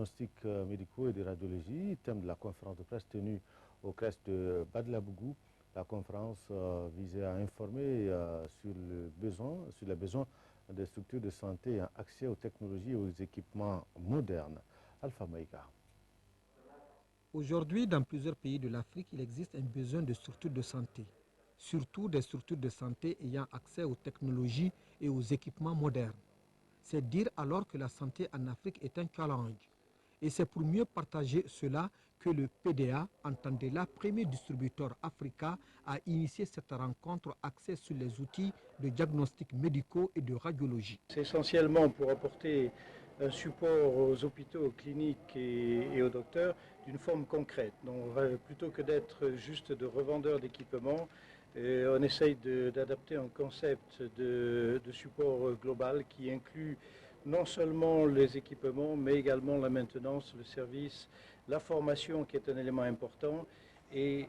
diagnostics médicaux et de radiologie, thème de la conférence de presse tenue au crèche de Badlabougou. La conférence visait à informer sur les besoins des structures de santé et un accès aux technologies et aux équipements modernes. Alpha Maïka. Aujourd'hui, dans plusieurs pays de l'Afrique, il existe un besoin de structures de santé, surtout des structures de santé ayant accès aux technologies et aux équipements modernes. C'est dire alors que la santé en Afrique est un challenge. Et c'est pour mieux partager cela que le PDA, Entendela, premier distributeur africain, a initié cette rencontre axée sur les outils de diagnostic médicaux et de radiologie. C'est essentiellement pour apporter un support aux hôpitaux, aux cliniques et aux docteurs d'une forme concrète. Donc, plutôt que d'être juste de revendeurs d'équipements, on essaye d'adapter un concept de support global qui inclut non seulement les équipements, mais également la maintenance, le service, la formation qui est un élément important et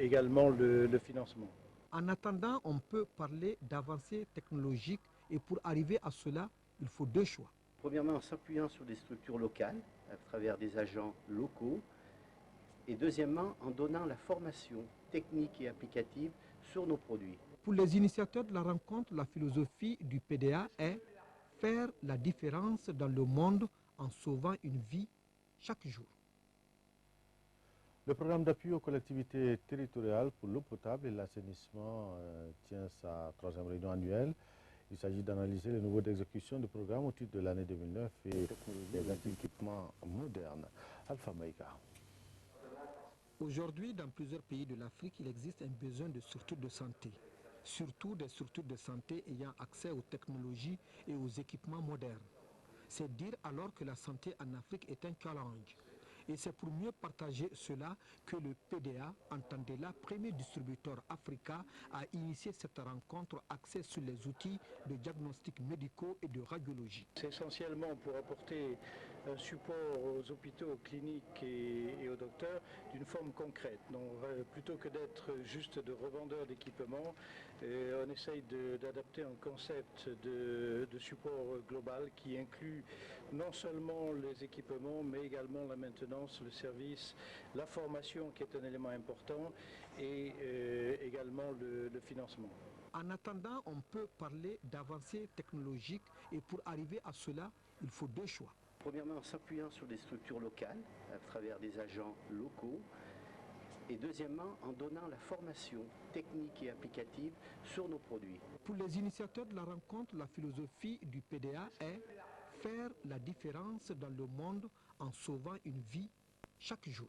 également le financement. En attendant, on peut parler d'avancées technologiques et pour arriver à cela, il faut deux choix. Premièrement, en s'appuyant sur des structures locales, à travers des agents locaux. Et deuxièmement, en donnant la formation technique et applicative sur nos produits. Pour les initiateurs de la rencontre, la philosophie du PDA est faire la différence dans le monde en sauvant une vie chaque jour. Le programme d'appui aux collectivités territoriales pour l'eau potable et l'assainissement tient sa troisième réunion annuelle. Il s'agit d'analyser les niveaux d'exécution du programme au titre de l'année 2009 et des équipements modernes. Alpha Maïka. Aujourd'hui, dans plusieurs pays de l'Afrique, il existe un besoin de structures de santé, surtout des structures de santé ayant accès aux technologies et aux équipements modernes. C'est dire alors que la santé en Afrique est un challenge. Et c'est pour mieux partager cela que le PDA, Entendela, premier distributeur africain, a initié cette rencontre axée sur les outils de diagnostic médicaux et de radiologie. C'est essentiellement pour apporter un support aux hôpitaux, aux cliniques et aux docteurs d'une forme concrète. Donc, plutôt que d'être juste de revendeurs d'équipements, on essaye d'adapter un concept de support global qui inclut non seulement les équipements, mais également la maintenance, le service, la formation qui est un élément important et également le financement. En attendant, on peut parler d'avancées technologiques et pour arriver à cela, il faut deux choix. Premièrement, en s'appuyant sur des structures locales, à travers des agents locaux. Et deuxièmement, en donnant la formation technique et applicative sur nos produits. Pour les initiateurs de la rencontre, la philosophie du PDA est faire la différence dans le monde en sauvant une vie chaque jour.